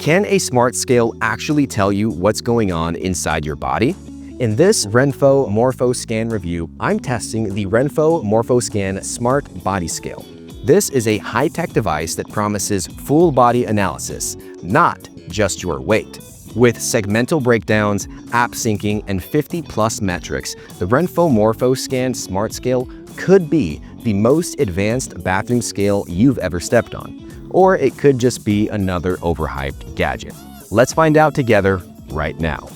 Can a smart scale actually tell you what's going on inside your body? In this Renpho MorphoScan review, I'm testing the Renpho MorphoScan Smart Body Scale. This is a high-tech device that promises full body analysis, not just your weight. With segmental breakdowns, app syncing, and 50+ metrics, the Renpho MorphoScan Smart Scale could be the most advanced bathroom scale you've ever stepped on. Or it could just be another overhyped gadget. Let's find out together right now.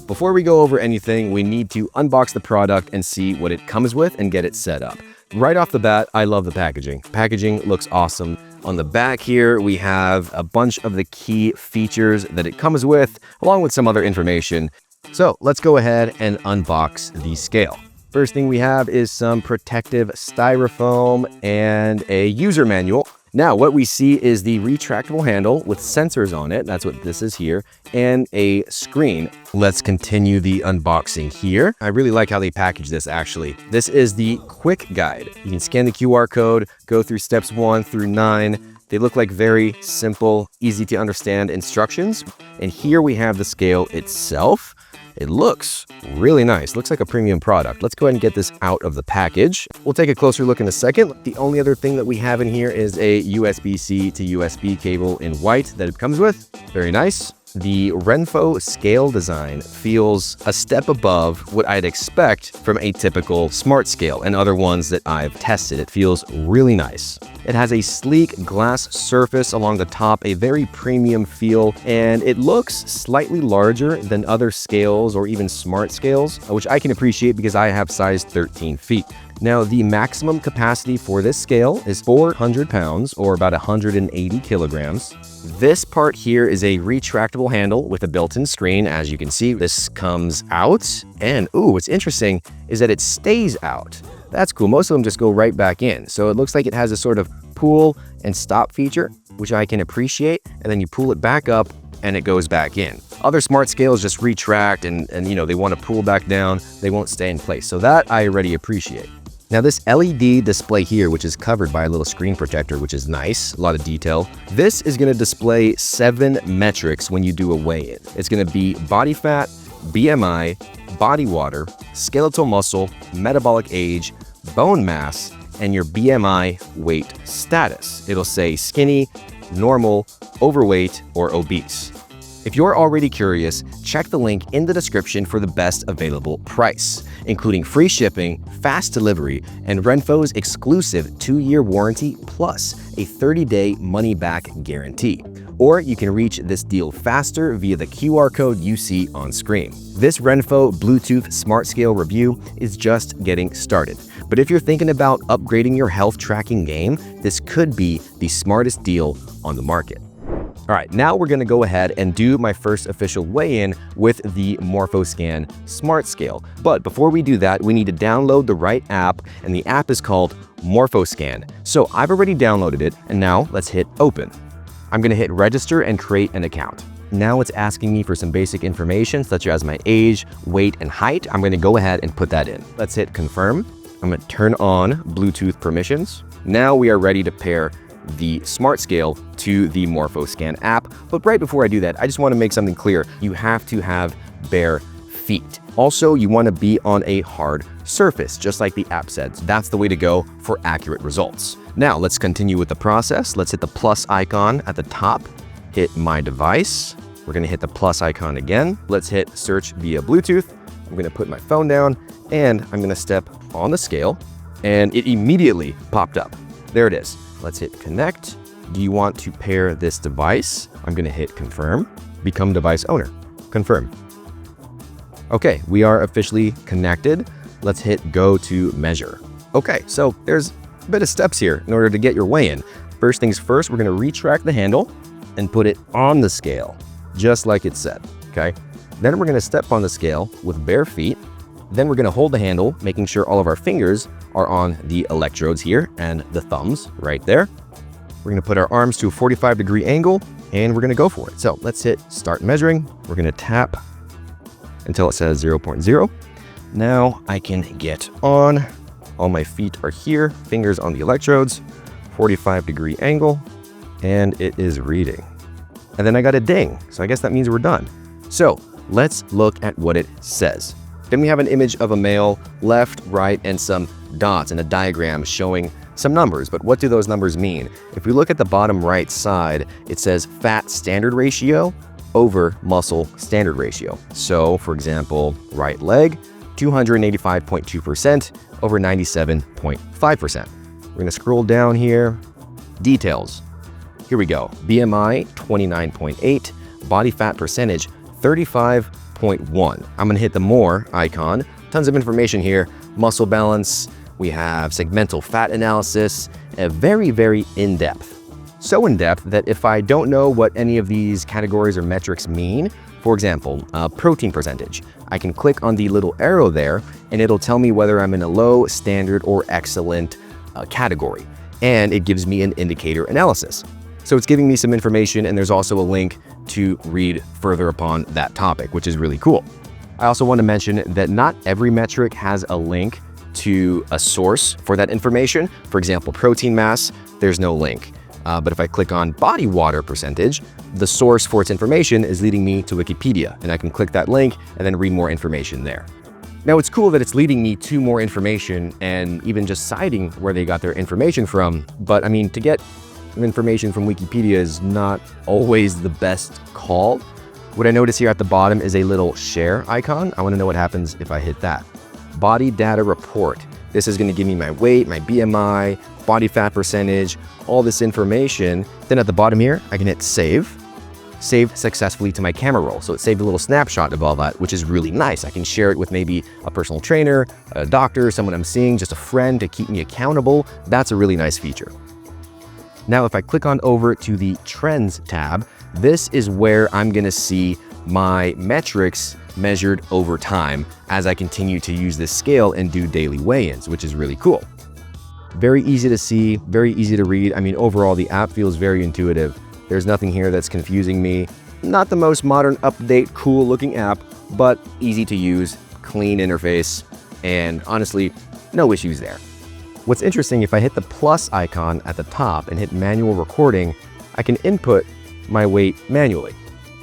Before we go over anything, we need to unbox the product and see what it comes with and get it set up. Right off the bat, I love the packaging. Packaging looks awesome. On the back here, we have a bunch of the key features that it comes with, along with some other information. So let's go ahead and unbox the scale. First thing we have is some protective styrofoam and a user manual. Now, what we see is the retractable handle with sensors on it. That's what this is here, and a screen. Let's continue the unboxing here. I really like how they package this, actually. This is the quick guide. You can scan the QR code, go through steps 1 through 9. They look like very simple, easy to understand instructions. And here we have the scale itself. It looks really nice. Looks like a premium product. Let's go ahead and get this out of the package. We'll take a closer look in a second. The only other thing that we have in here is a USB-C to USB cable in white that it comes with. Very nice. The Renpho scale design feels a step above what I'd expect from a typical smart scale and other ones that I've tested. It feels really nice. It has a sleek glass surface along the top, a very premium feel, and it looks slightly larger than other scales or even smart scales, which I can appreciate because I have size 13 feet. Now, the maximum capacity for this scale is 400 pounds or about 180 kilograms. This part here is a retractable handle with a built-in screen. As you can see, this comes out, and what's interesting is that it stays out. That's cool. Most of them just go right back in. So it looks like it has a sort of pull and stop feature, which I can appreciate. And then you pull it back up and it goes back in. Other smart scales just retract and they want to pull back down. They won't stay in place. So that I already appreciate. Now this LED display here, which is covered by a little screen protector, which is nice, a lot of detail. This is going to display 7 metrics when you do a weigh-in. It's going to be body fat, BMI, body water, skeletal muscle, metabolic age, bone mass, and your BMI weight status. It'll say skinny, normal, overweight, or obese. If you're already curious, check the link in the description for the best available price, including free shipping, fast delivery, and Renpho's exclusive 2-year warranty plus a 30-day money-back guarantee. Or you can reach this deal faster via the QR code you see on screen. This Renpho Bluetooth Smart Scale review is just getting started. But if you're thinking about upgrading your health tracking game, this could be the smartest deal on the market. All right, now we're gonna go ahead and do my first official weigh-in with the MorphoScan Smart Scale. But before we do that, we need to download the right app, and the app is called MorphoScan. So I've already downloaded it, and now let's hit open. I'm gonna hit register and create an account. Now it's asking me for some basic information such as my age, weight, and height. I'm gonna go ahead and put that in. Let's hit confirm. I'm gonna turn on Bluetooth permissions. Now we are ready to pair the Smart Scale to the MorphoScan app. But right before I do that, I just want to make something clear. You have to have bare feet. Also, you want to be on a hard surface, just like the app said. So that's the way to go for accurate results. Now, let's continue with the process. Let's hit the plus icon at the top, hit my device. We're going to hit the plus icon again. Let's hit search via Bluetooth. I'm going to put my phone down and I'm going to step on the scale, and it immediately popped up. There it is. Let's hit connect. Do you want to pair this device? I'm going to hit confirm. Become device owner. Confirm. Okay, we are officially connected. Let's hit go to measure. Okay, so there's a bit of steps here in order to get your weigh-in. First things first, we're going to retract the handle and put it on the scale, just like it said. Okay. Then we're going to step on the scale with bare feet. Then we're going to hold the handle, making sure all of our fingers are on the electrodes here and the thumbs right there. We're going to put our arms to a 45-degree angle and we're going to go for it. So let's hit start measuring. We're going to tap until it says 0.0. Now I can get on. All my feet are here, fingers on the electrodes, 45-degree angle, and it is reading. and then I got a ding. So I guess that means we're done. So let's look at what it says. Then we have an image of a male, left, right, and some dots and a diagram showing some numbers. But what do those numbers mean? If we look at the bottom right side, it says fat standard ratio over muscle standard ratio. So for example, right leg, 285.2% over 97.5%. We're gonna scroll down here. Details. Here we go. BMI 29.8, body fat percentage 35.1. I'm gonna hit the more icon. Tons of information here. Muscle balance. We have segmental fat analysis. Very, very in-depth. So in-depth that if I don't know what any of these categories or metrics mean, for example, protein percentage, I can click on the little arrow there and it'll tell me whether I'm in a low, standard, or excellent category. And it gives me an indicator analysis. So it's giving me some information, and there's also a link to read further upon that topic, which is really cool. I also want to mention that not every metric has a link to a source for that information. For example, protein mass, there's no link. But if I click on body water percentage, the source for its information is leading me to Wikipedia, and I can click that link and then read more information there. Now, it's cool that it's leading me to more information and even just citing where they got their information from. But I mean, to get information from Wikipedia is not always the best call. What I notice here at the bottom is a little share icon. I want to know what happens if I hit that. Body data report. This is going to give me my weight, my BMI, body fat percentage, all this information. Then at the bottom here, I can hit save. Save successfully to my camera roll. So it saved a little snapshot of all that, which is really nice. I can share it with maybe a personal trainer, a doctor, someone I'm seeing, just a friend to keep me accountable. That's a really nice feature. Now, if I click on over to the Trends tab, this is where I'm gonna see my metrics measured over time as I continue to use this scale and do daily weigh-ins, which is really cool. Very easy to see, very easy to read. I mean, overall, the app feels very intuitive. There's nothing here that's confusing me. Not the most modern, up-to-date, cool-looking app, but easy to use, clean interface, and honestly, no issues there. What's interesting, if I hit the plus icon at the top and hit manual recording, I can input my weight manually,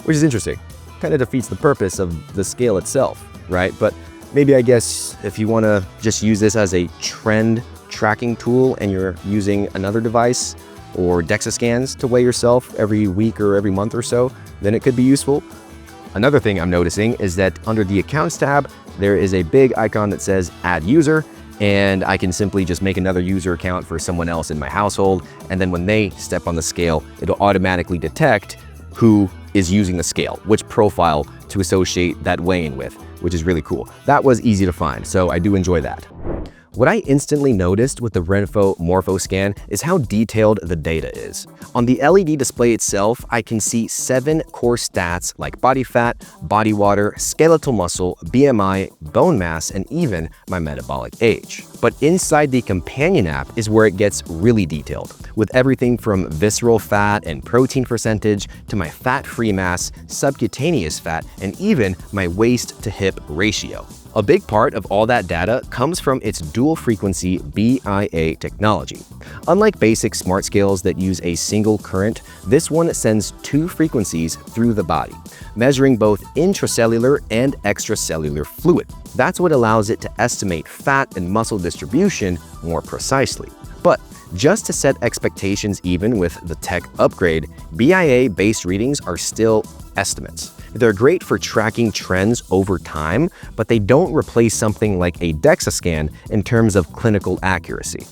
which is interesting. Kind of defeats the purpose of the scale itself, right? But maybe I guess if you want to just use this as a trend tracking tool and you're using another device or DEXA scans to weigh yourself every week or every month or so, then it could be useful. Another thing I'm noticing is that under the Accounts tab, there is a big icon that says Add User, and I can simply just make another user account for someone else in my household, and then when they step on the scale, it'll automatically detect who is using the scale, which profile to associate that weigh-in with, which is really cool. That was easy to find, so I do enjoy that. What I instantly noticed with the Renpho MorphoScan is how detailed the data is. On the LED display itself, I can see 7 core stats like body fat, body water, skeletal muscle, BMI, bone mass, and even my metabolic age. But inside the companion app is where it gets really detailed, with everything from visceral fat and protein percentage to my fat-free mass, subcutaneous fat, and even my waist to hip ratio. A big part of all that data comes from its dual-frequency BIA technology. Unlike basic smart scales that use a single current, this one sends 2 frequencies through the body, measuring both intracellular and extracellular fluid. That's what allows it to estimate fat and muscle distribution more precisely. But just to set expectations even with the tech upgrade, BIA-based readings are still estimates. They're great for tracking trends over time, but they don't replace something like a DEXA scan in terms of clinical accuracy.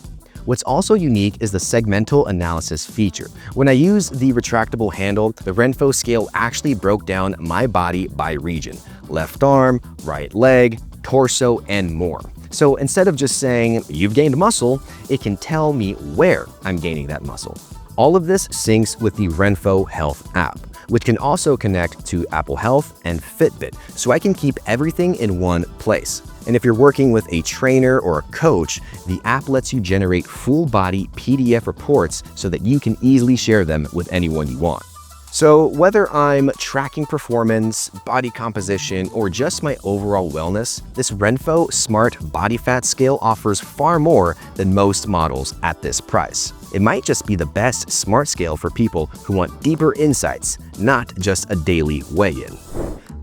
What's also unique is the segmental analysis feature. When I use the retractable handle, the Renpho scale actually broke down my body by region: left arm, right leg, torso, and more. So instead of just saying, "You've gained muscle," it can tell me where I'm gaining that muscle. All of this syncs with the Renpho Health app, which can also connect to Apple Health and Fitbit, so I can keep everything in one place. And if you're working with a trainer or a coach, the app lets you generate full-body PDF reports so that you can easily share them with anyone you want. So whether I'm tracking performance, body composition, or just my overall wellness, this Renpho Smart Body Fat Scale offers far more than most models at this price. It might just be the best smart scale for people who want deeper insights, not just a daily weigh-in.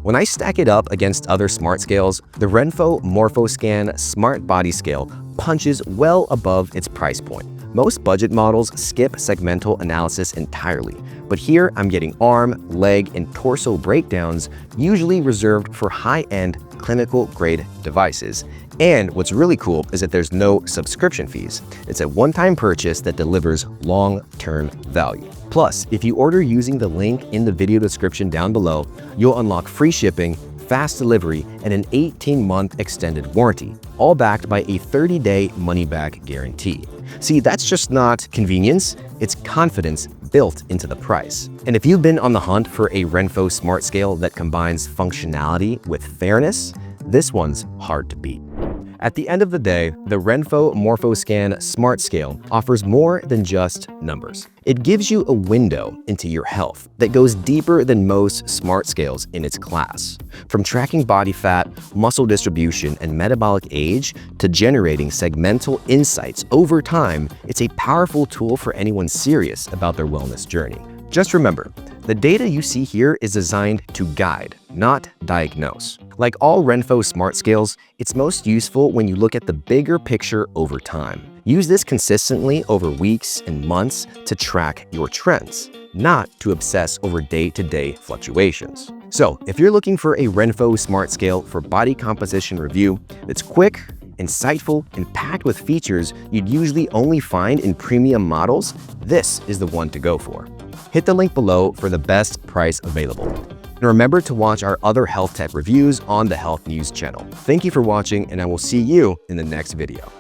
When I stack it up against other smart scales, the Renpho MorphoScan Smart Body Scale punches well above its price point. Most budget models skip segmental analysis entirely, but here I'm getting arm, leg, and torso breakdowns usually reserved for high-end clinical-grade devices. And what's really cool is that there's no subscription fees. It's a one-time purchase that delivers long-term value. Plus, if you order using the link in the video description down below, you'll unlock free shipping, fast delivery, and an 18-month extended warranty, all backed by a 30-day money-back guarantee. See, that's just not convenience, it's confidence built into the price. And if you've been on the hunt for a Renpho Smart Scale that combines functionality with fairness, this one's hard to beat. At the end of the day, the Renpho MorphoScan Smart Scale offers more than just numbers. It gives you a window into your health that goes deeper than most smart scales in its class. From tracking body fat, muscle distribution, and metabolic age to generating segmental insights over time, it's a powerful tool for anyone serious about their wellness journey. Just remember, the data you see here is designed to guide, not diagnose. Like all Renpho Smart Scales, it's most useful when you look at the bigger picture over time. Use this consistently over weeks and months to track your trends, not to obsess over day-to-day fluctuations. So, if you're looking for a Renpho Smart Scale for body composition review that's quick, insightful, and packed with features you'd usually only find in premium models, this is the one to go for. Hit the link below for the best price available. And remember to watch our other health tech reviews on the Healthnews channel. Thank you for watching, and I will see you in the next video.